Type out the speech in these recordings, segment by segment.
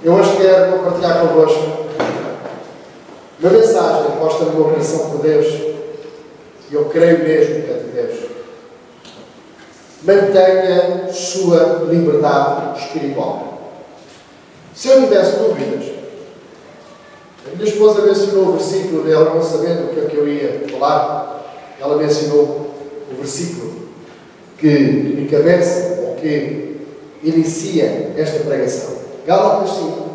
Eu hoje quero compartilhar convosco uma mensagem posta no meu coração por Deus, e eu creio mesmo que é de Deus. Mantenha sua liberdade espiritual. Se eu tivesse dúvidas, a minha esposa mencionou o versículo dela, não sabendo o que é que eu ia falar, ela mencionou o versículo que encabeça ou que inicia esta pregação. Gálatas 5.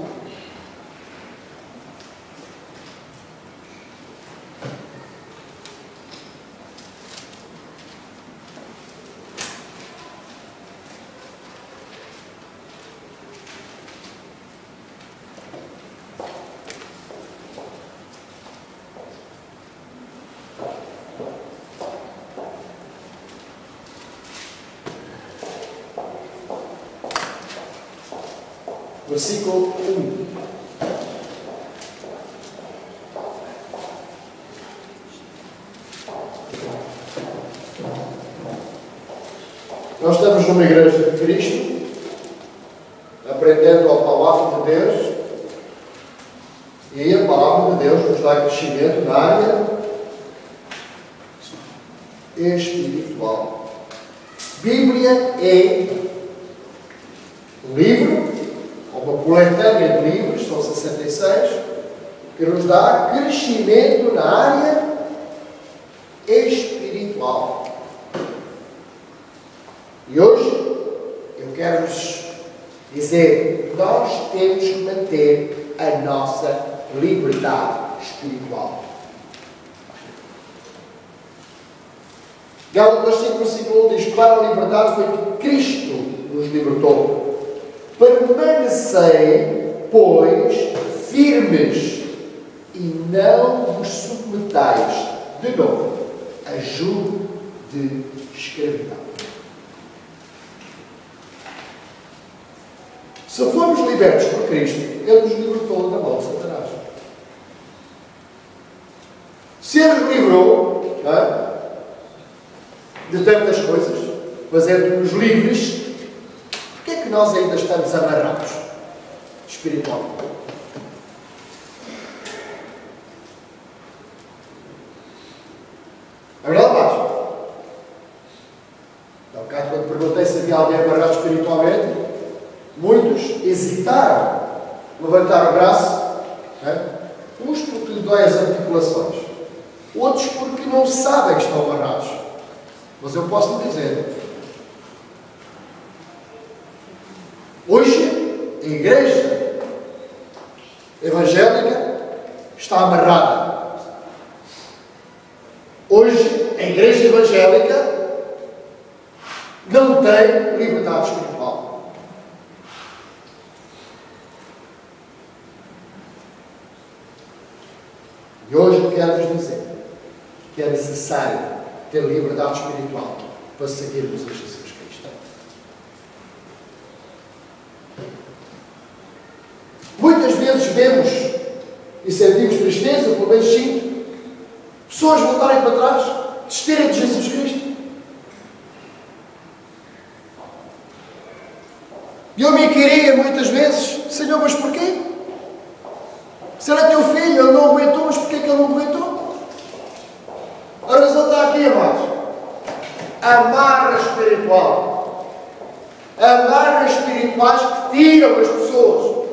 Versículo 1. Nós estamos numa igreja de Cristo, aprendendo a palavra de Deus, e a palavra de Deus nos dá crescimento na área espiritual. Bíblia é um livro, uma coletânea de livros, são 66, que nos dá crescimento na área espiritual. E hoje eu quero-vos dizer que nós temos que manter a nossa liberdade espiritual. Gálatas 5, versículo 1 diz: para a liberdade foi que Cristo nos libertou. Permanecei, pois, firmes e não vos submetais de novo a jugo de escravidão. Se formos libertos por Cristo, Ele nos libertou da mão de Satanás. Se Ele nos livrou, não é, de tantas coisas, fazendo-nos livres, porquê é que nós ainda estamos amarrados espiritualmente? É verdade, Paz? Há bocado, quando perguntei se havia alguém amarrado espiritualmente, muitos hesitaram, levantaram o braço, uns porque lhe dói as articulações, outros porque não sabem que estão amarrados. Mas eu posso lhe dizer, hoje a igreja evangélica está amarrada. Hoje a igreja evangélica não tem liberdade espiritual. E hoje eu quero-vos dizer que é necessário ter liberdade espiritual para seguirmos a Jesus Cristo. Muitas vezes vemos e sentimos tristeza, pelo menos sinto, pessoas voltarem para trás, desistirem de Jesus Cristo. E eu me inquiria muitas vezes: Senhor, mas porquê? Se ele é teu filho, ele não aguentou, mas porquê que ele não aguentou? A razão está aqui, amados. Amarra espiritual. Amarras espirituais que tiram as pessoas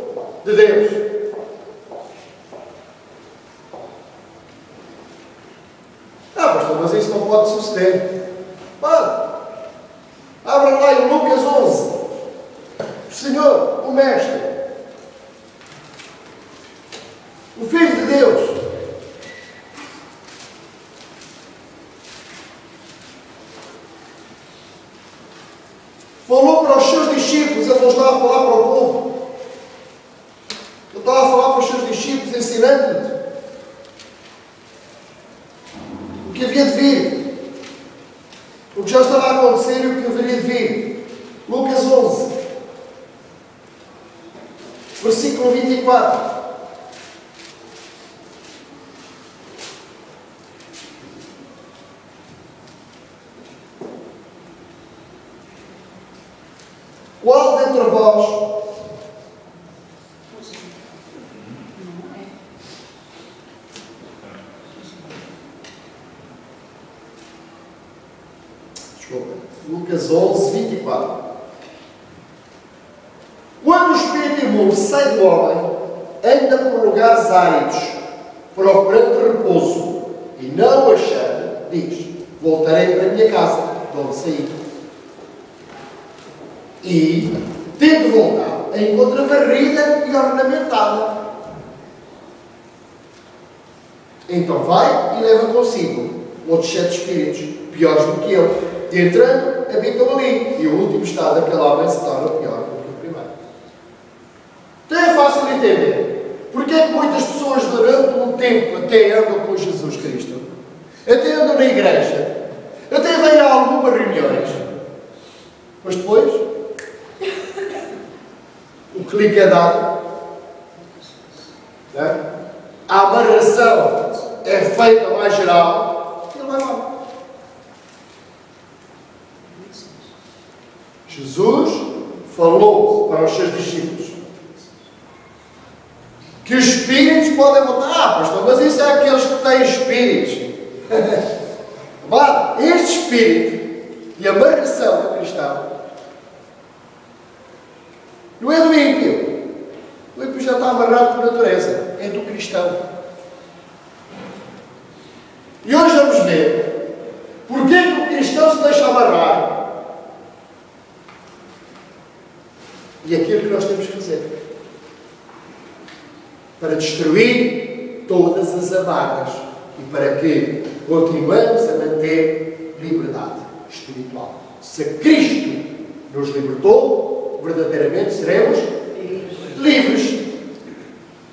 de Deus. Pastor, mas isso não pode suceder. Pode. Abra lá em Lucas 11. O Senhor, o Mestre, o Filho de Deus, falou para os seus discípulos. Ele não estava a falar para o povo. Ele estava a falar para os seus discípulos, ensinando-lhes o que havia de vir, o que já estava a acontecer e o que haveria de vir. Lucas 11, versículo 24. Qual dentre vós, Desculpa. Lucas 11, 24. Quando o espírito imundo sai do homem, anda por lugares áridos, procurando repouso, e não o achando, diz: voltarei para a minha casa, de onde saí. E, tendo voltado, a encontra varrida e ornamentada. Então vai e leva consigo outros 7 espíritos, piores do que ele. E entrando, habitam ali. E o último estado daquele homem se torna pior do que o primeiro. Então é fácil de entender. Porque é que muitas pessoas durante um tempo até andam com Jesus Cristo? Até andam na igreja? Até vêm a algumas reuniões? Mas depois, o clique é dado. Não é? A amarração é feita mais geral e ele vai lá. Jesus falou para os seus discípulos que os espíritos podem voltar. Pastor, mas isso é aqueles que têm espíritos. Mas este espírito de amarração do cristão não é do ímpio. O ímpio já está amarrado por natureza. É do cristão. E hoje vamos ver porque é que o cristão se deixa amarrar. E aquilo que nós temos que fazer para destruir todas as amarras e para que continuemos a manter liberdade espiritual. Se Cristo nos libertou, verdadeiramente seremos livres.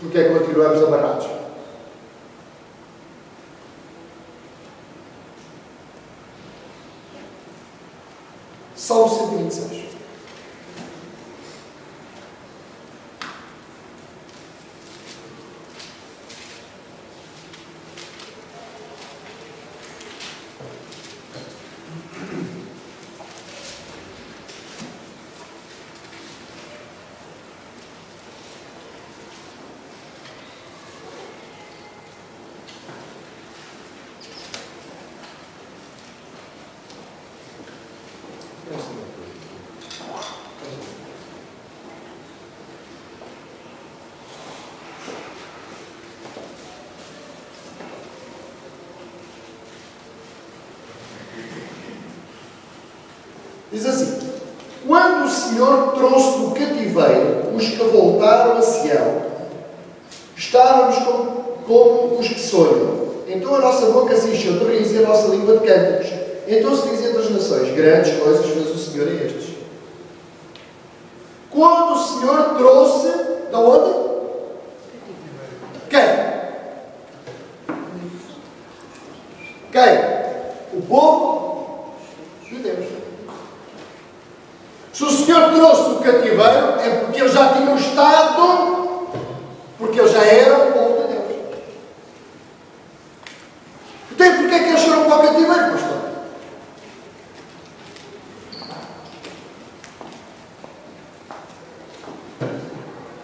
Porque é que continuamos amarrados? Salmo 126. Diz assim: quando o Senhor trouxe do cativeiro os que voltaram a Sião, estávamos como os que sonham. Então a nossa boca se encheu de riso e a nossa língua de cânticos. Então se diz entre as nações: grandes coisas fez o Senhor a estes. Quando o Senhor trouxe, de onde? Quem? Quem? O povo de Deus. Se o Senhor trouxe o cativeiro, é porque eles já tinham estado, porque eles já eram o povo de Deus. Então, porque é que eles foram para o cativeiro, pastor?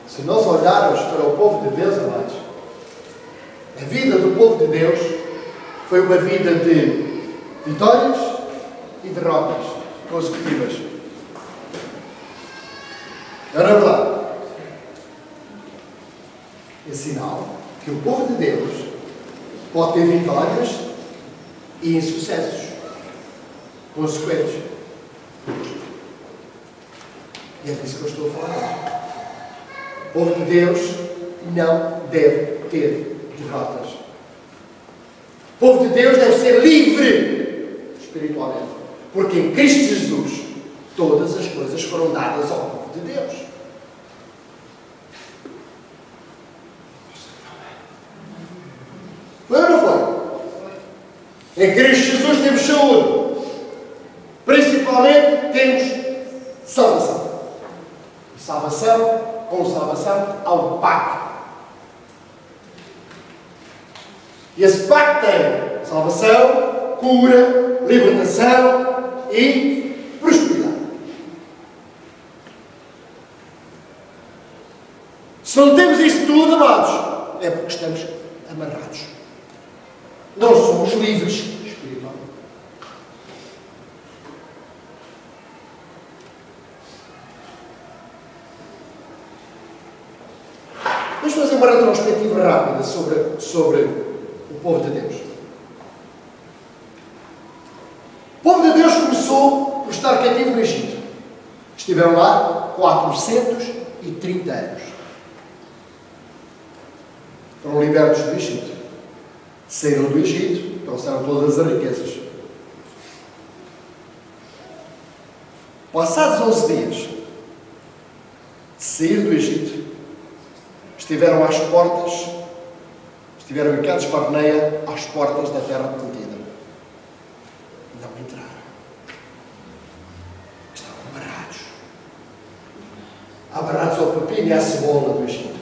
Se nós olharmos para o povo de Deus, amados, a vida do povo de Deus foi uma vida de vitórias e derrotas consecutivas. Não é verdade? É sinal que o povo de Deus pode ter vitórias e insucessos consequentes. E é disso que eu estou a falar. O povo de Deus não deve ter derrotas. O povo de Deus deve ser livre espiritualmente. Porque em Cristo Jesus todas as coisas foram dadas ao povo de Deus. Foi ou não foi? Em Cristo Jesus temos saúde. Principalmente temos salvação. E salvação, com salvação, há um pacto. E esse pacto tem salvação, cura, libertação e prosperidade. Se não temos isso tudo, amados, é porque estamos amarrados. Não somos livres espiritualmente. Vamos fazer uma retrospectiva rápida sobre o povo de Deus. O povo de Deus começou por estar cativo no Egito. Estiveram lá 430 anos. Foram libertos do Egito. Saíram do Egito, trouxeram todas as riquezas. Passados 11 dias de sair do Egito, estiveram às portas, estiveram em Cades Barneia, às portas da terra prometida. Não entraram. Estavam amarrados. Amarrados ao pepino e à cebola do Egito.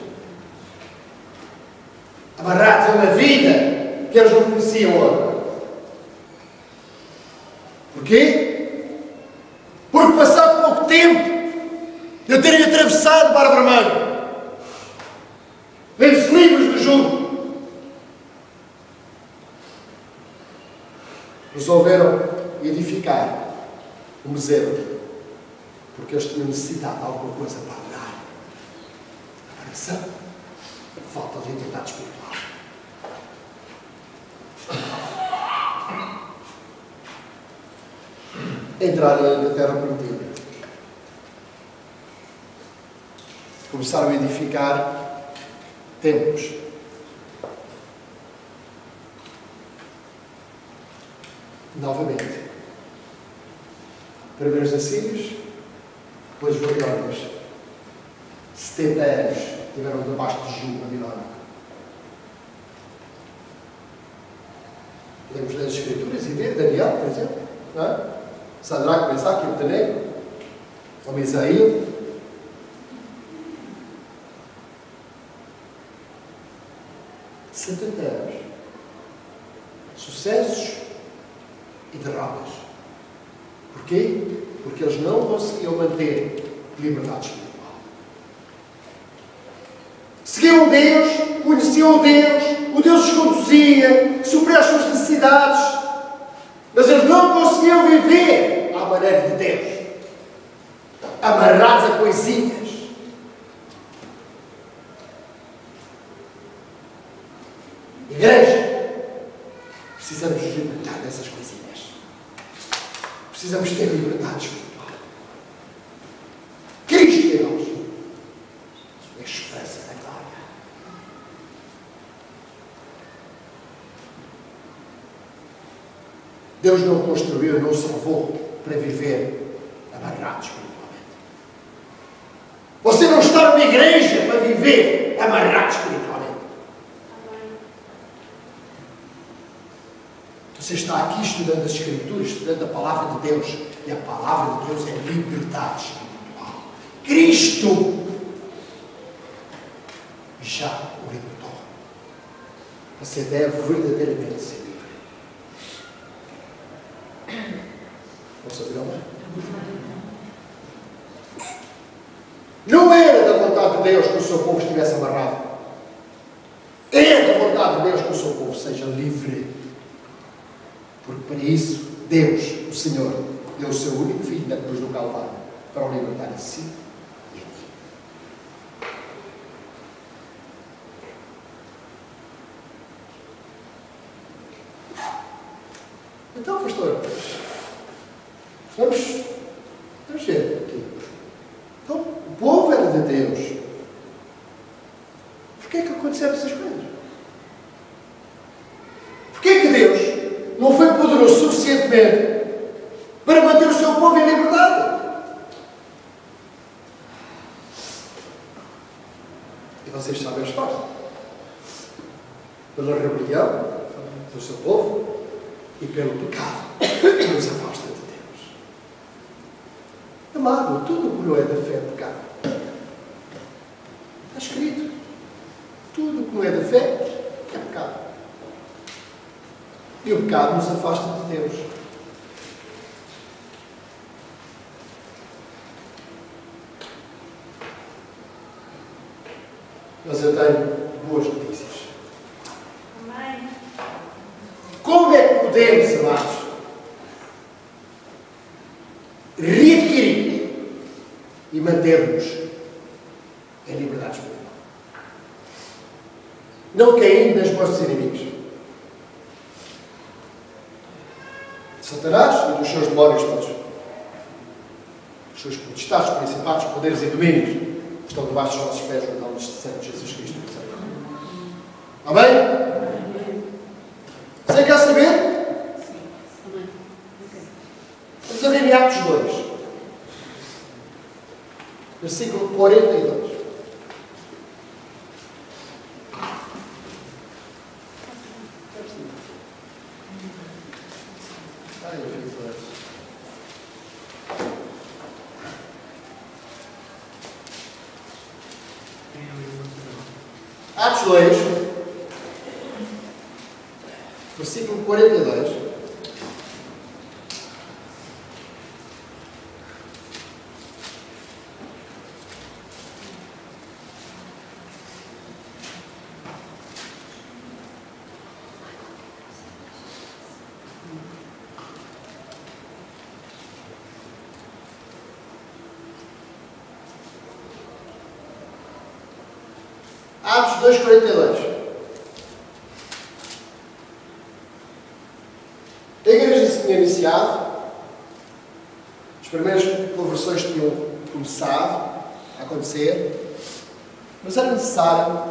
Amarrados a uma vida que eles não conheciam agora. Porquê? Porque passado pouco tempo de eu terem atravessado o Mar Vermelho, leem-se livros do jogo, resolveram edificar um bezerro, porque eles tinham necessidade de alguma coisa para adorar. Adoração, falta de identidade espiritual. Entraram na terra prometida. Começaram a edificar templos. Novamente. Primeiro os assírios, depois os babilónios. 70 anos tiveram debaixo de jugo babilónico. Podemos ler as Escrituras e ver Daniel, por exemplo, não é? Sadraque, Mesaque e Abdenego, ou Misaíl. Anos. Sucessos e derrotas. Porquê? Porque eles não conseguiam manter liberdade espiritual. Seguiam Deus, conheciam Deus, o Deus os conduzia, supria as suas necessidades, mas eles não conseguiam viver à maneira de Deus, amarrados a coisinhas. Igreja, precisamos nos libertar dessas coisinhas. Precisamos ter liberdade espiritual. Cristo em nós é a esperança da glória. Deus não construiu, não salvou para viver amarrado espiritualmente. Você não está numa igreja para viver amarrado espiritualmente. Você está aqui estudando as Escrituras, estudando a Palavra de Deus. E a Palavra de Deus é liberdade espiritual. Cristo já o libertou. Você deve verdadeiramente ser livre. Posso ouvir uma? Não era da vontade de Deus que o seu povo estivesse amarrado. É da vontade de Deus que o seu povo seja livre. Porque para isso, Deus, o Senhor, deu o seu único Filho na cruz do Calvário para o libertar a si e a ti. Então, pastor, vamos ver aqui. Então, o povo era de Deus. Porquê é que aconteceram essas coisas? Porquê é que Deus não foi poderoso suficientemente para manter o seu povo em liberdade? E vocês sabem a resposta. Pela rebelião do seu povo e pelo pecado que nos afasta de Deus. Amado, tudo o que não é da fé é pecado. Está escrito. Tudo o que não é da fé é pecado. E o pecado nos afasta de Deus. Mas eu tenho boas notícias. Amém. Como é que podemos, amados, readquirir e manter-nos em liberdade espiritual? não caindo nas mãos dos inimigos. Satanás e dos seus demónios todos. Os seus potestades, principados, poderes e domínios estão debaixo dos nossos pés no nome de Santo Jesus Cristo. Amém? Você quer saber? Vamos abrir em Atos 2. Versículo 42. Atos 2, versículo 42. Atos 2, 42. A igreja se tinha iniciado, as primeiras conversões tinham começado a acontecer, mas era necessário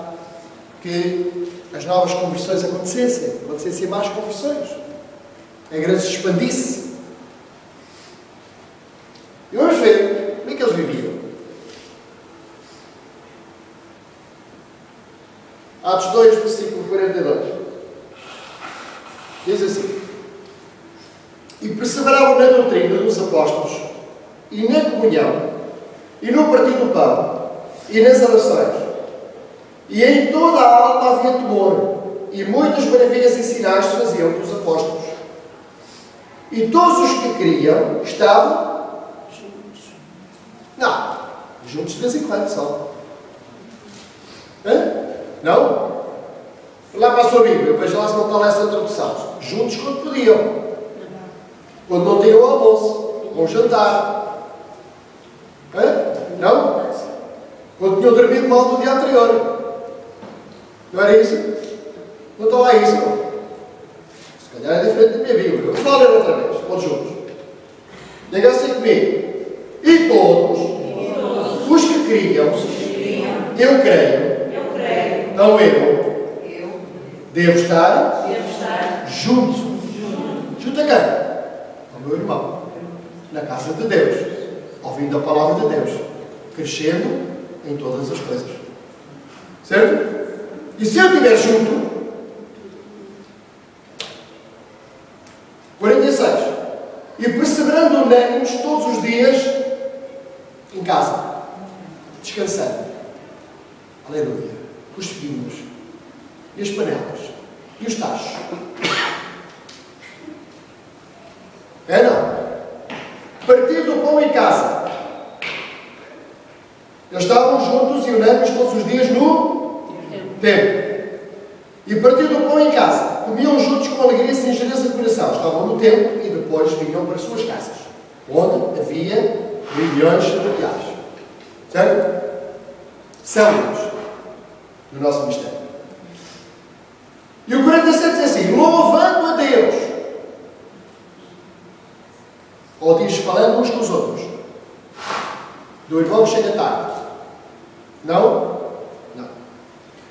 que as novas conversões acontecessem mais conversões. A igreja se expandisse. E vamos ver como é que eles viviam. Atos 2, versículo 42. Diz assim: E perseveravam na doutrina dos apóstolos, e na comunhão, e no partir do pão, e nas orações. E em toda a alma havia temor, e muitas maravilhas e sinais se faziam pelos apóstolos. E todos os que criam estavam juntos. Não, juntos de vez em quando só. Hã? Não? Lá para a sua Bíblia, veja lá se não está lá essa tradução. Juntos quando podiam. Quando não tinham almoço. Ou jantar. Hã? Não? Quando tinham dormido mal do dia anterior. Não era isso? Não está lá isso? Se calhar é diferente da minha Bíblia. Vamos lá ler outra vez. Todos juntos. Diga assim comigo. E todos os que criam, eu creio. Então eu devo estar junto. Junto a quem? Ao meu irmão. Na casa de Deus. Ouvindo a palavra de Deus. Crescendo em todas as coisas. Certo? E se eu estiver junto, 46. E perseverando unânimes todos os dias em casa. Descansando. Aleluia. Os vinhos, e as panelas, e os tachos. É não? Partindo do pão em casa. Eles estavam juntos e unânimes todos os dias no templo. E partindo do pão em casa, comiam juntos com alegria e singereza de coração. Estavam no templo e depois vinham para as suas casas, onde havia milhões de reais. Certo? Células no nosso mistério. E o 47 diz assim: louvando a Deus. Ou diz falando uns com os outros. Do irmão que chega tarde. Não? Não.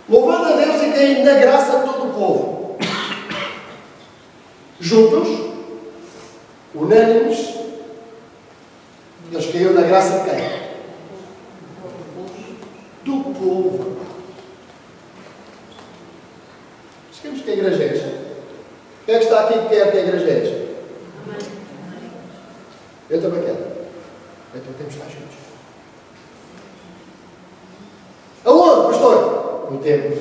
Louvando a Deus e caindo na graça de todo o povo. Juntos, unânimes, eles caíram na graça de quem? Do povo. Esquecemos que a igreja é esta. Quem é que está aqui que quer que a igreja é esta? Eu também quero. Então temos que estar juntos. Aonde, pastor? No templo.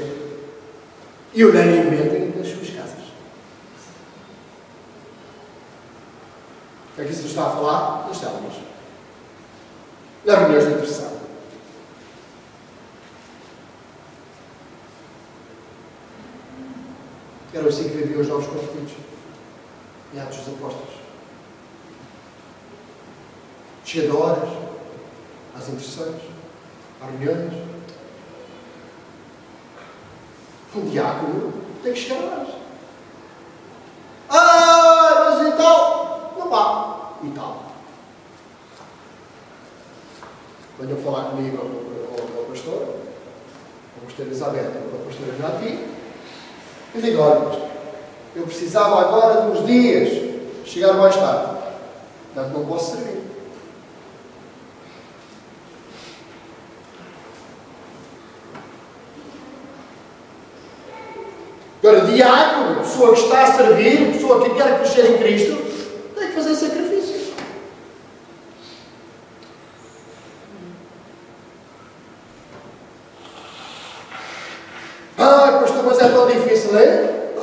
E unanimemente nas suas casas. O que é que isso está a falar? Das células. Das reuniões de intercessão. Eram assim que viviam os novos convertidos. Em Atos dos Apóstolos. Chegando a horas, às intercessões, às reuniões. Um diácono tem que chegar mais. Ah, mas e tal? Não vá. E tal. Venham falar comigo ao pastor, ao pastor Elizabeth, ao pastor Ignati, e digo, olha, eu precisava agora de uns dias chegar mais tarde. Portanto, não posso servir. Agora, diácono, pessoa que está a servir, pessoa que quer crescer em Cristo, tem que fazer sacrifícios. Ah, pastor, mas é tão difícil, é?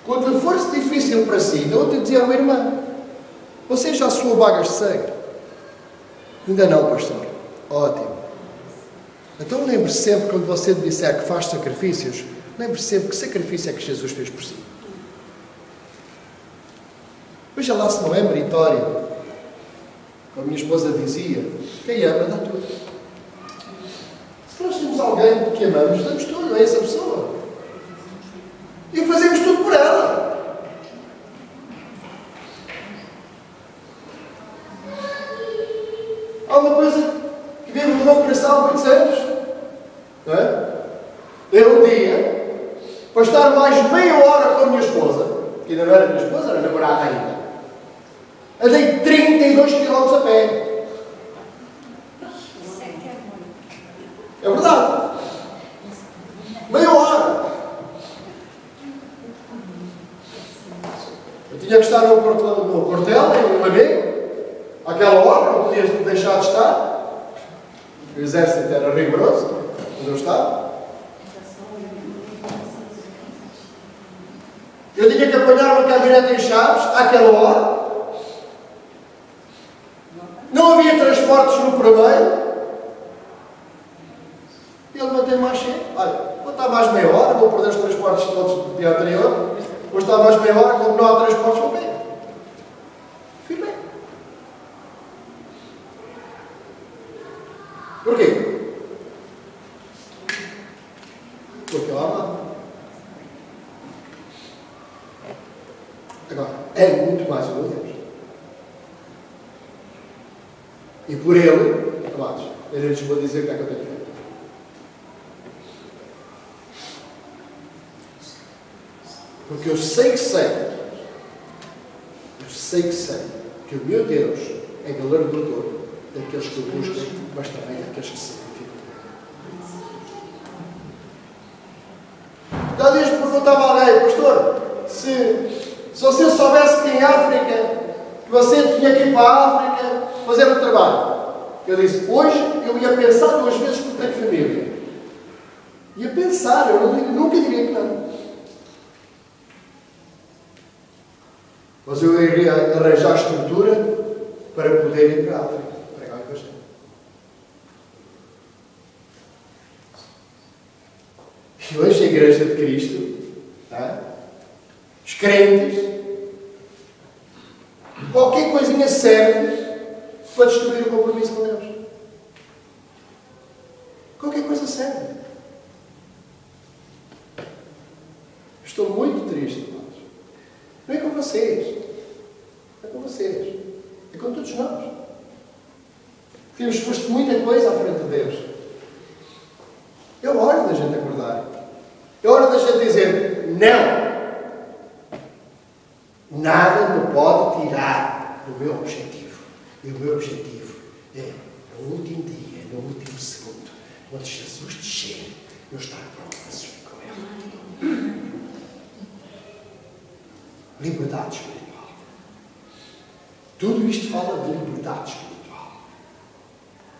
Quando for difícil para si, não te dizer a uma irmã, você já suou bagas de sangue? Ainda não, pastor. Ótimo. Então lembre-se sempre, quando você disser que faz sacrifícios, lembre-se sempre que sacrifício é que Jesus fez por si. Veja lá se não é meritório. Como a minha esposa dizia, quem ama dá tudo. Se nós temos alguém que amamos, damos tudo a essa pessoa. E fazemos tudo por ela. Há uma coisa que vive no meu coração há muitos anos. Não é? Eu um dia, para estar mais meia hora com a minha esposa, que ainda não era minha esposa, era namorada ainda, andei 32 km a pé. É verdade. Meia hora. Eu tinha que estar no quartel, em um amigo, àquela hora, não podia deixar de estar. O exército era rigoroso, onde eu estava. Eu tinha que apanhar uma caminhonete em Chaves, àquela hora. Não havia transportes no primeiro. E eu levantei mais cedo. Olha, vou estar mais meia hora, vou perder os transportes todos do dia anterior. Vou estar mais meia hora, como não há transportes, vou bem. Fui bem. Porquê? Porque eu amava. Agora, é muito mais o meu Deus. E por ele, amados, eu lhes vou dizer o que é que eu tenho feito. Porque eu sei que o meu Deus é galardoador daqueles que o buscam, mas também daqueles que se sacrificam. Já dias me perguntava a alguém, pastor, se você soubesse que em África, que você tinha que ir para a África fazer um trabalho. Eu disse, hoje eu ia pensar 2 vezes porque tenho família. Ia pensar, eu nunca diria que não. Mas eu iria arranjar estrutura para poder ir para a África, pregar o Evangelho. E hoje a Igreja de Cristo, os crentes, qualquer coisinha serve para destruir o compromisso com Deus. Qualquer coisa serve. Estou muito triste, irmãos. Não é com vocês. É com vocês. É com todos nós. Temos posto muita coisa à frente de Deus. É hora da gente acordar. É hora da gente dizer, não. Nada me pode tirar do meu objetivo. E o meu objetivo é, no último dia, no último segundo, quando Jesus descer, eu estar pronto para subir com Ele. Liberdade espiritual. Tudo isto fala de liberdade espiritual.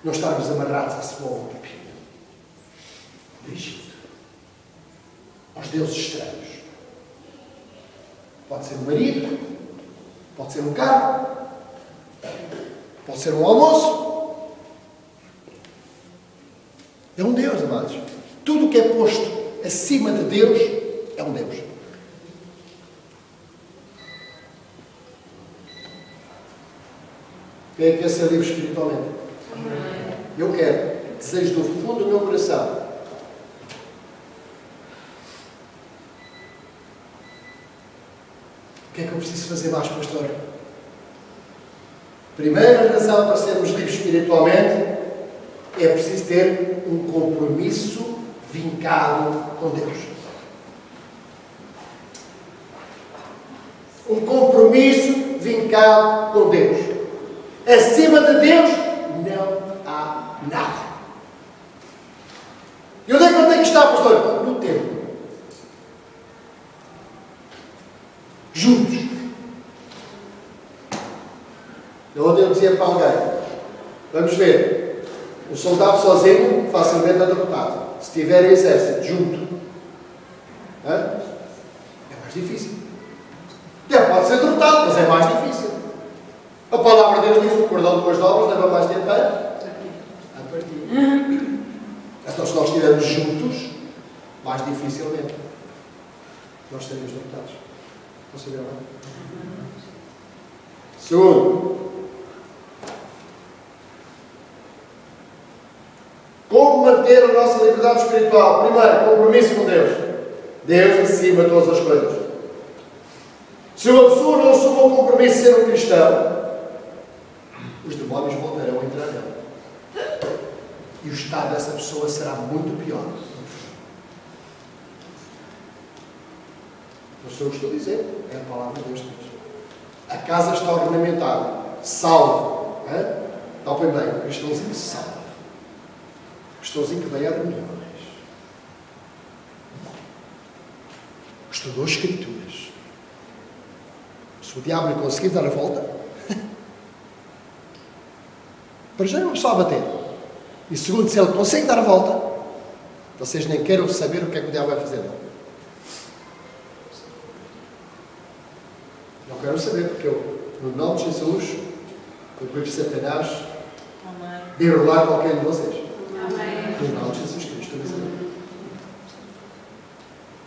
Não estarmos amarrados à sua pepino. Do Egito. Aos deuses estranhos. Pode ser um marido, pode ser um carro, pode ser um almoço. É um Deus, amados. Tudo o que é posto acima de Deus é um Deus. Quem é que quer ser livre espiritualmente? Eu quero. Desejo do fundo do meu coração O que é que eu preciso fazer mais, pastor? Primeira razão para sermos livres espiritualmente é preciso ter um compromisso vincado com Deus. Um compromisso vincado com Deus. Acima de Deus não há nada. E onde é que eu tenho que estar, pastor? No templo. Juntos. Ontem eu dizia para alguém, vamos ver, o soldado sozinho facilmente é derrotado. Se tiver exército junto, é mais difícil. Pode ser derrotado, mas é mais difícil. A palavra de Deus diz: o cordão de duas dobras leva mais tempo a partir. Então, se nós estivermos juntos, mais dificilmente nós seremos derrotados. Não sabiam, não? Segundo, como manter a nossa liberdade espiritual? Primeiro, compromisso com Deus. Deus acima de todas as coisas. Se uma pessoa não assume o compromisso de ser um cristão, os demónios voltarão a entrar nele. E o estado dessa pessoa será muito pior. Não sou eu que estou a dizer, é a palavra de Deus. A casa está ornamentada, salvo. Está bem, o cristãozinho salvo. O cristãozinho que vem a reuniões. Estudou Escrituras. Se o diabo lhe conseguir dar a volta, para já não só bater. E segundo, se ele consegue dar a volta, vocês nem querem saber o que é que o diabo vai fazer dele. Não quero saber, porque eu, no nome de Jesus, eu proíbo Satanás de enrolar qualquer um de vocês. Amém. No nome de Jesus Cristo.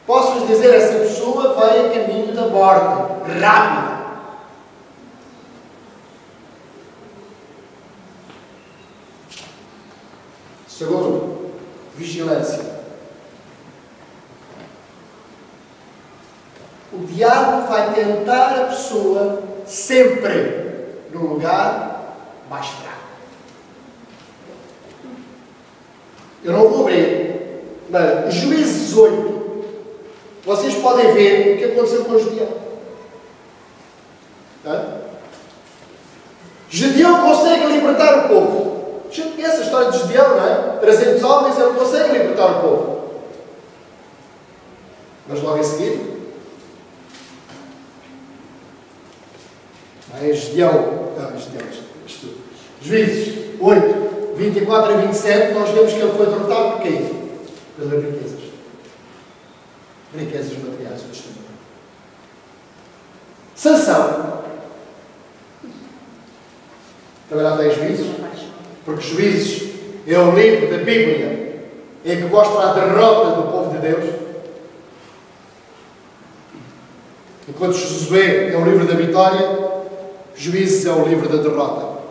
Posso-vos dizer, essa pessoa vai a caminho da morte, rápida. Segundo, vigilância. O diabo vai tentar a pessoa sempre no lugar mais fraco. Eu não vou abrir, mas Juízes 8, vocês podem ver o que aconteceu com Gideão. Gideão consegue libertar o povo. A gente conhece a história de Gideão, não é? 300 homens, ele consegue libertar o povo. Mas logo em seguida, Juízes 8, 24 a 27, nós vemos que ele foi derrotado por quem? Pelas riquezas. Riquezas materiais. Sansão. Também lá tem Juízes. Porque Juízes é o livro da Bíblia em que mostra a derrota do povo de Deus. Enquanto Josué é o livro da vitória, Juízes é o livro da derrota.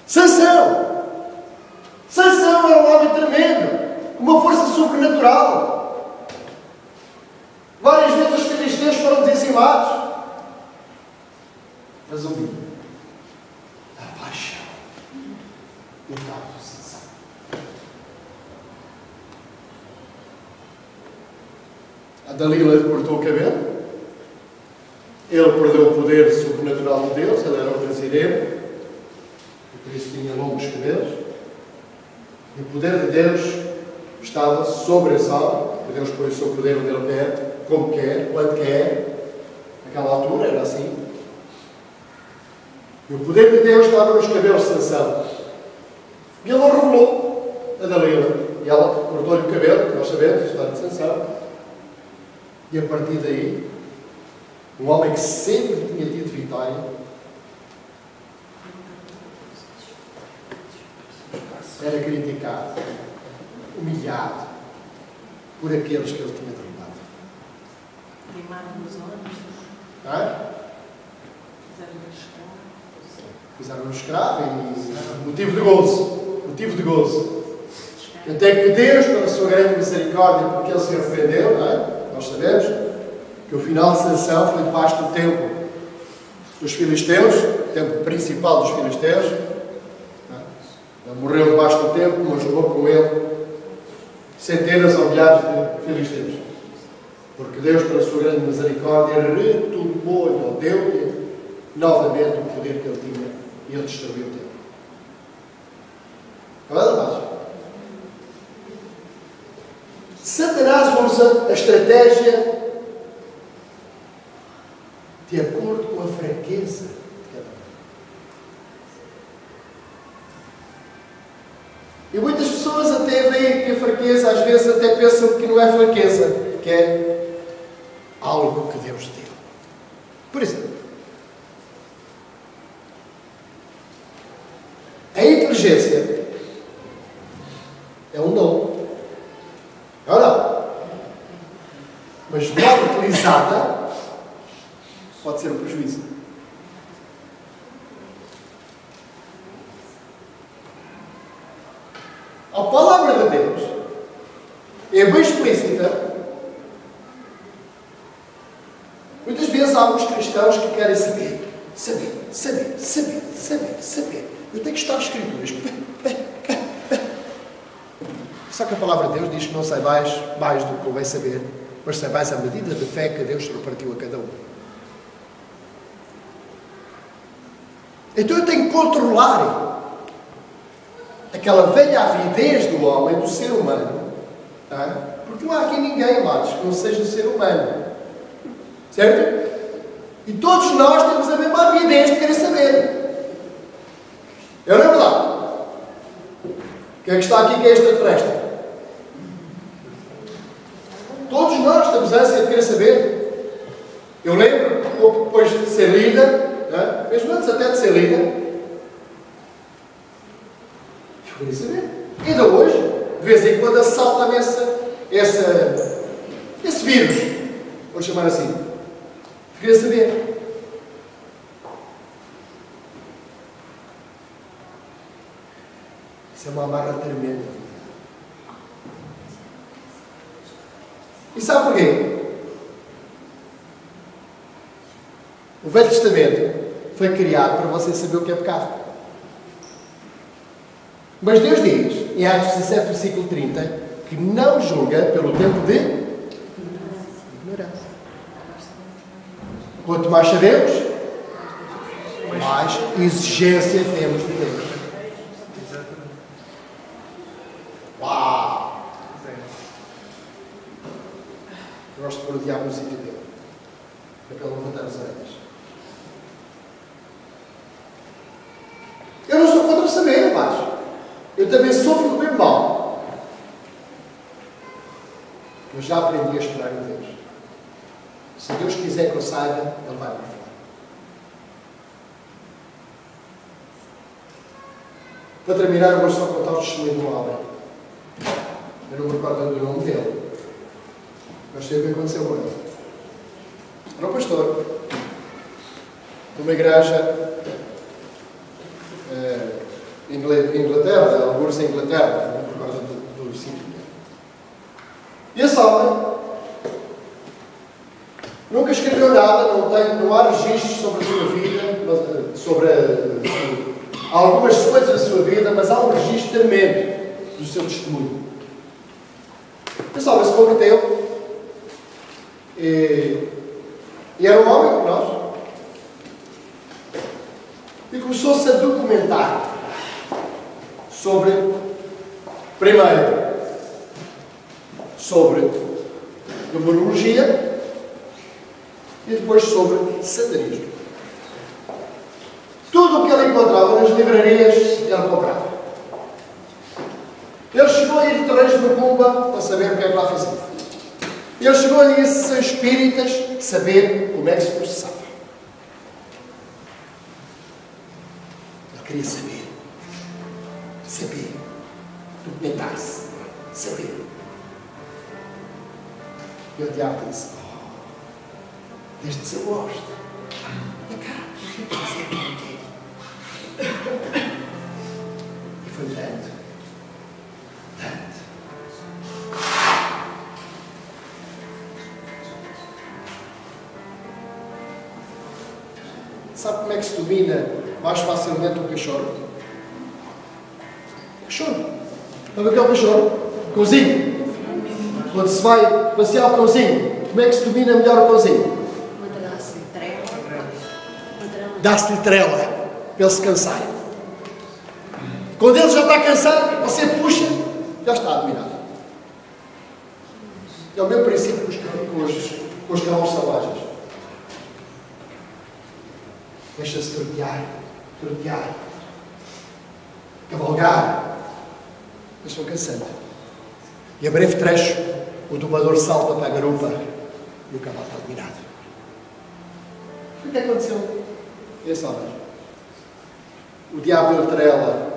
Sansão! Sansão era um homem tremendo, com uma força sobrenatural. Várias vezes os filisteus foram dizimados. Mas um dia, a paixão, o tal do Sansão. A Dalila lhe cortou o cabelo. Ele perdeu o poder sobrenatural de Deus. Ele era um nazireu. E por isso tinha longos cabelos. E o poder de Deus estava sobre esse homem. Deus põe o seu poder onde ele quer, como quer, quando quer. Naquela altura era assim. E o poder de Deus estava nos cabelos de Sansão. E ele não revelou a Dalila. E ela cortou-lhe o cabelo, nós sabemos, a história de Sansão. E a partir daí, um homem que sempre tinha tido vitória, era criticado, humilhado por aqueles que ele tinha derrubado. Queimaram os olhos. Fizeram-no escravo e motivo de gozo. Motivo de gozo. Até que Deus, pela sua grande misericórdia, porque ele se arrependeu, não é? Nós sabemos, que o final da sessão foi debaixo do templo dos filisteus, o templo principal dos filisteus. Ele morreu debaixo do templo, mas levou com ele centenas ou milhares de filisteus. Porque Deus, pela sua grande misericórdia, retomou-lhe ou deu-lhe novamente o poder que ele tinha e ele destruiu o templo. Olha mais. Satanás usa a estratégia de acordo com a fraqueza de cada um. E muitas pessoas até veem que a fraqueza, às vezes até pensam que não é fraqueza, que é algo que Deus deu. Por exemplo, a inteligência é um dom. É ou não? Mas mal utilizada pode ser um prejuízo. A palavra de Deus é bem explícita. Muitas vezes há alguns cristãos que querem saber. Eu tenho que estar nas Escrituras. Só que a palavra de Deus diz que não saibais mais do que convém saber, mas saibais a medida de fé que Deus repartiu a cada um. Então eu tenho que controlar aquela velha avidez do homem, do ser humano. Porque não há aqui ninguém, amados, que não seja ser humano. Certo? E todos nós temos a mesma avidez de querer saber. É ou não é verdade? Quem é que está aqui que é extraterrestre? Todos nós temos ânsia de querer saber. Eu lembro, pouco depois de ser líder, mesmo antes até de ser líder, eu queria saber. Ainda hoje, de vez em quando, assalta-me esse vírus. Vou chamar assim. Eu queria saber. Isso é uma amarra tremenda. E sabe porquê? O Velho Testamento foi criado para você saber o que é pecado. Mas Deus diz, em Atos 17, versículo 30, que não julga pelo tempo de ignorância. Quanto mais sabemos, mais exigência temos de Deus. Uau! Eu gosto de pôr o diabo no sítio dele, para ele levantar as orelhas. Eu não sou contra saber, mas eu também sofro do mesmo mal. Eu já aprendi a esperar em Deus. Se Deus quiser que eu saiba, Ele vai me falar. Para terminar, eu vou só contar o testemunho de um homem. Eu não me recordo do nome dele. Mas sei o que aconteceu com ele. Era um pastor de uma igreja em Inglaterra, alguns em Inglaterra, não me recordo do sítio. E esse homem nunca escreveu nada, não há registros sobre a sua vida, sobre algumas coisas da sua vida, mas há um registro tremendo do seu testemunho. Esse homem se converteu e era um homem como nós e começou-se a documentar sobre, primeiro, sobre numerologia e depois sobre satanismo. Tudo o que ele encontrava nas livrarias, ele comprava. Ele chegou a ir de três de Macumba para saber o que é que lá fazia. Ele chegou a ir ser espíritas saber como é que se processava. Ele queria saber. Saber. Documentar-se. Saber. E o diabo disse: desde que eu gosto. É cá. E foi tanto. Sabe como é que se domina mais facilmente o cachorro? Cachorro. Sabe o que é o cachorro? Cãozinho. Quando se vai passear o cãozinho, como é que se domina melhor o cãozinho? Dá-se-lhe trela para ele se cansar. Quando ele já está cansado, você puxa, já está dominado. É o mesmo princípio com os cães selvagens. Deixa-se trotear, cavalgar. Mas estão cansando. E a breve trecho, o domador salta para a garupa e o cavalo está dominado. O que aconteceu? Esse homem. O diabo deu trela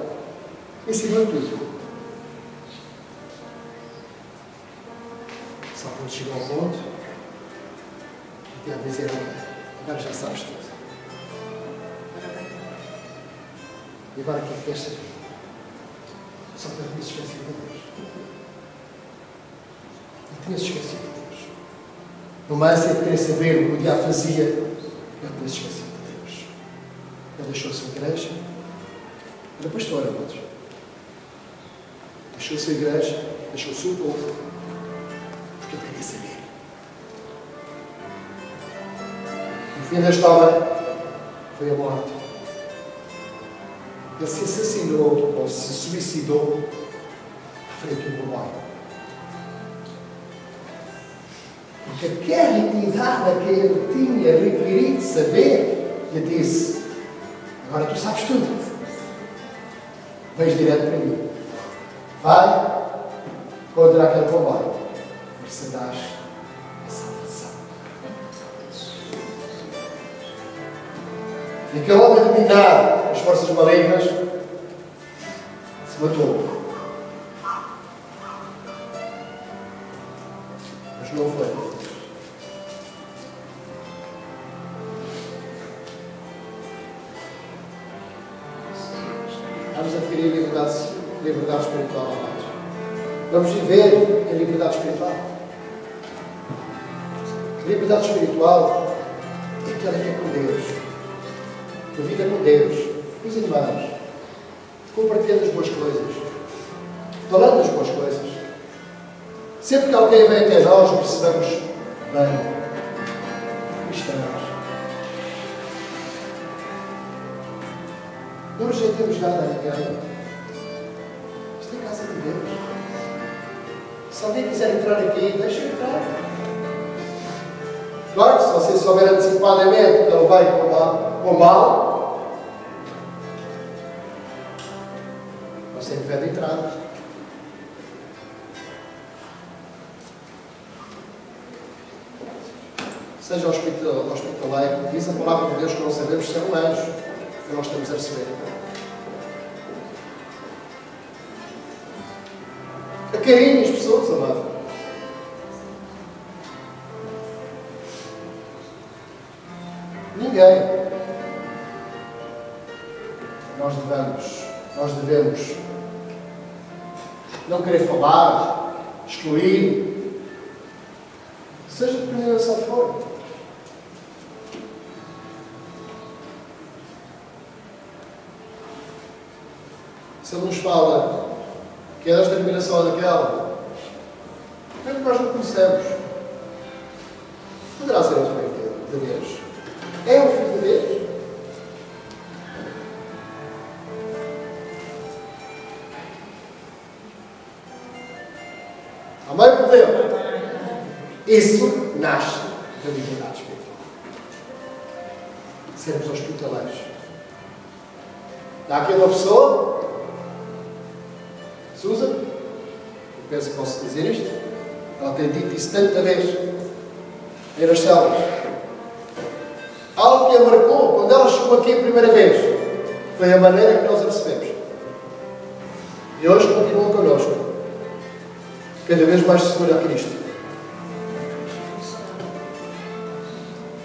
em cima de tudo. Só quando chegou ao ponto, o diabo dizia: agora já sabes tudo. E agora o que é que queres saber? Só para me esquecer de Deus. Não tinha-se esquecido de Deus. Numa ânsia de querer saber o que o diabo fazia, eu tinha-se esquecido de Deus. Ele deixou a sua igreja, era pastor, amados. Deixou a sua igreja, deixou o seu povo, porque ele queria saber. O fim da história foi a morte. Ele se assassinou, ou se suicidou, à frente do comboio. Porque aquela entidade que ele tinha requerido saber, lhe disse: agora tu sabes tudo. Vens direto para mim. Vai contra aquele comboio. Receberás a salvação. E aquele homem dominado as forças malignas se matou. Mas não foi. Vamos adquirir liberdade espiritual, amados. Vamos viver em liberdade espiritual. Liberdade espiritual é aquela que é com Deus. A vida com Deus. Os irmãos, compartilhando as boas coisas, falando das boas coisas. Sempre que alguém vem até nós, percebemos bem, cristãos. Não rejeitemos nada a ninguém. Isto é a casa de Deus. Se alguém quiser entrar aqui, deixa entrar. Claro que se você souber antecipadamente que ele vai com mal, você impede entrada. Seja hospitaleiro, diz a palavra de Deus que não sabemos se é um anjo que nós estamos a receber. Acarinhe as pessoas, amado. Ninguém. Nós devemos não querer falar, excluir, seja de que denominação for. Se ele nos fala que é desta denominação ou daquela, é que nós não conhecemos. Poderá ser um filho de Deus. É um filho de Deus. Amém por Deus? Isso nasce da liberdade espiritual. Sermos hospitaleiros. Há aqui uma pessoa, Susan, eu penso que posso dizer isto, ela tem dito isso tanta vez em nas células. Algo que a marcou quando ela chegou aqui a primeira vez foi a maneira que nós a recebemos. E hoje continua connosco. Cada vez mais segura a Cristo.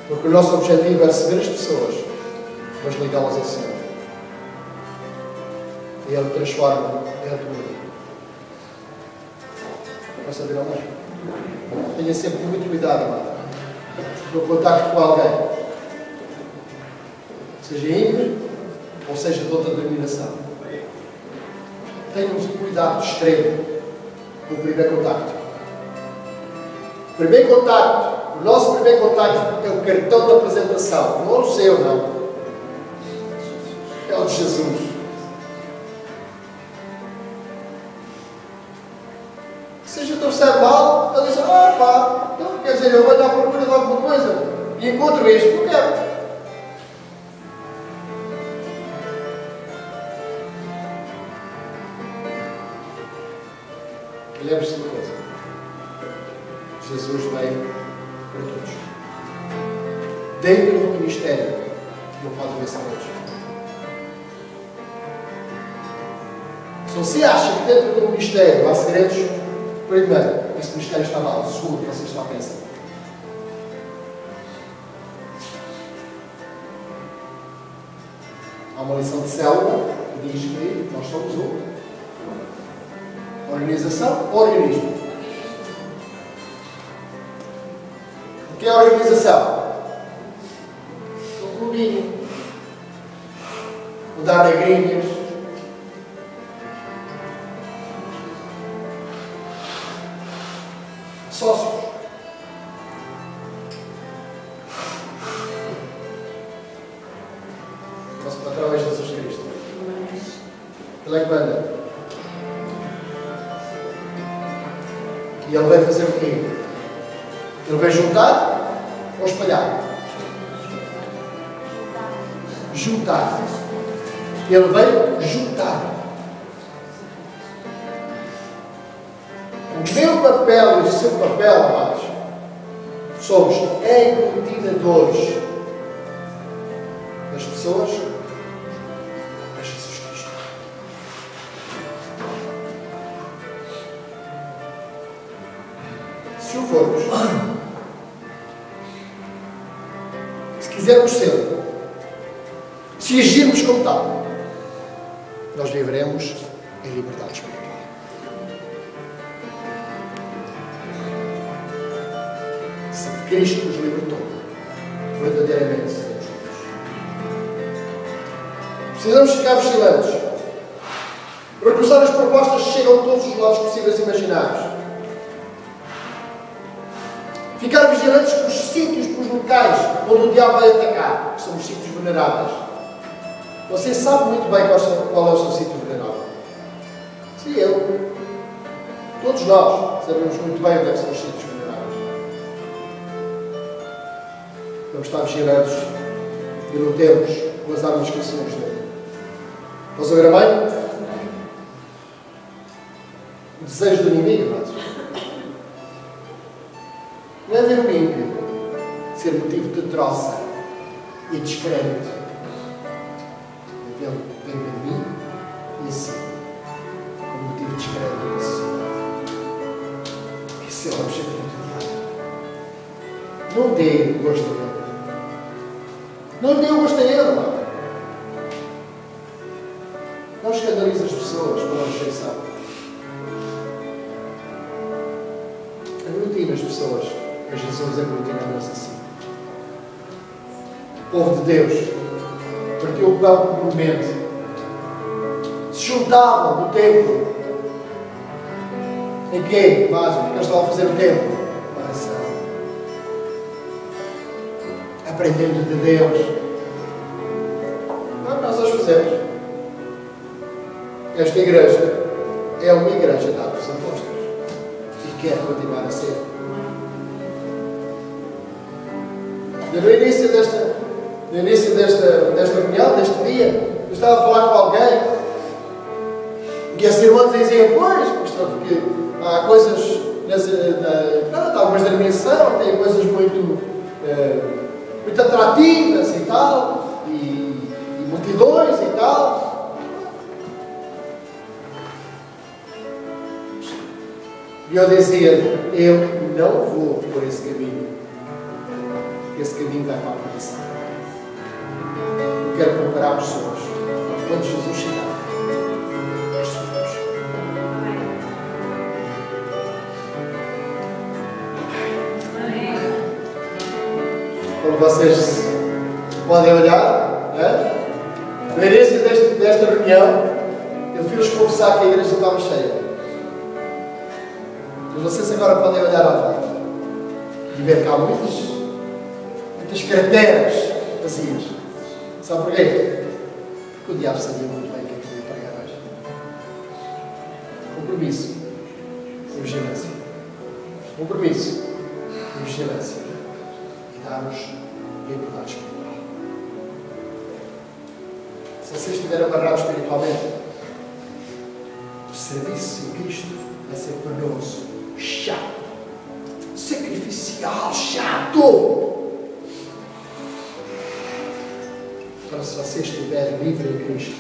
Porque o nosso objetivo é receber as pessoas, mas ligá-las ao Senhor. E Ele transforma, Ele muda. Vai saber ao meio. Tenha sempre muito cuidado, amado, no contacto com alguém. seja ímpio ou seja de outra denominação. Tenhamos um cuidado extremo com o primeiro contacto. O primeiro contacto, o nosso primeiro contacto é o cartão de apresentação. Não é o seu, não. É o de Jesus. Se eu trouxer mal, ele diz, pá, então quer dizer, eu vou dar procura de alguma coisa e encontro isto, não quero. Lembre-se de uma coisa. Jesus veio para todos. Dentro do ministério não pode haver segredos. Se você acha que dentro do ministério há segredos, primeiro, esse ministério está mal, segundo, você está a pensar. Há uma lição de célula que diz que nós somos organização ou organismo? O que é organização? Um clubinho. Mudar regrinhas. Sócios. Nosso patrão é Jesus Cristo. Ele é que manda. E ele vai fazer o quê? Ele vai juntar ou espalhar? Juntar. Ele vai juntar. O meu papel e o seu papel, amados, somos aglutinadores das pessoas a Jesus Cristo. Se o formos, se quisermos ser, se agirmos como tal, nós viveremos em liberdade espiritual. Se Cristo nos libertou, verdadeiramente seremos livres. Precisamos ficar vigilantes, recusar as propostas que chegam de todos os lados possíveis e imaginários. Ficar vigilantes pelos sítios, pelos locais onde o diabo vai atacar, que são os sítios vulneráveis. Você sabe muito bem qual é o seu sítio vulnerável. Sim, eu. Todos nós sabemos muito bem onde é que são os sítios vulneráveis. Vamos estar vigilantes e lutemos com as armas que o Senhor nos deu. Posso ouvir a mãe? O desejo do inimigo, mas não é ver o ímpio ser motivo de troça e descrédito. Ele vem para mim e assim, como motivo de descrédito da sociedade. Esse é o objetivo do diabo. Não dê o gosto a ele. Não dê o gosto a ele, não. Não escandalize as pessoas pela rejeição. Aglutina as pessoas. Mas Jesus aglutina-nos assim. O povo de Deus partiu o pão comumente. Se juntavam no templo. Em quê? Mas o que eles estavam a fazer no templo? Oração. Aprendendo de Deus. Não é o que nós hoje fazemos. Esta igreja é uma igreja dada dos apóstolos. E quer continuar a ser. No início desta reunião, deste dia, eu estava a falar com alguém e as irmãs diziam, pois, porque há coisas, algumas da dimensão, tem coisas muito atrativas e tal, e multidões e tal. E eu dizia, eu não vou por esse caminho. Esse caminho vai para a perdição. Eu quero preparar pessoas para quando Jesus chegar, estes filhos. Como vocês podem olhar, No início desta reunião, eu fui-vos confessar que a igreja estava cheia. Mas vocês agora podem olhar à volta e ver que há muitas carteiras vazias. Sabe porquê? Porque o diabo sabia muito bem que eu ia pregar hoje. Compromisso e vigilância. Compromisso e vigilância. E dar-nos liberdade espiritual. Se vocês estiverem amarrados espiritualmente, o serviço em Cristo vai ser penoso, chato, sacrificial, chato. Agora, se você estiver livre em Cristo,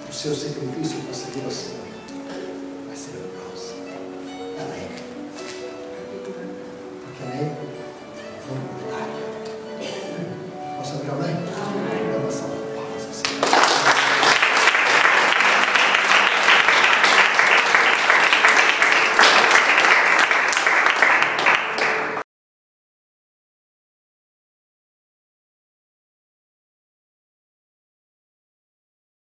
o seu sacrifício para servir ao Senhor vai ser penoso, alegre. Porque Ele é voluntário. Posso abrir a mãe?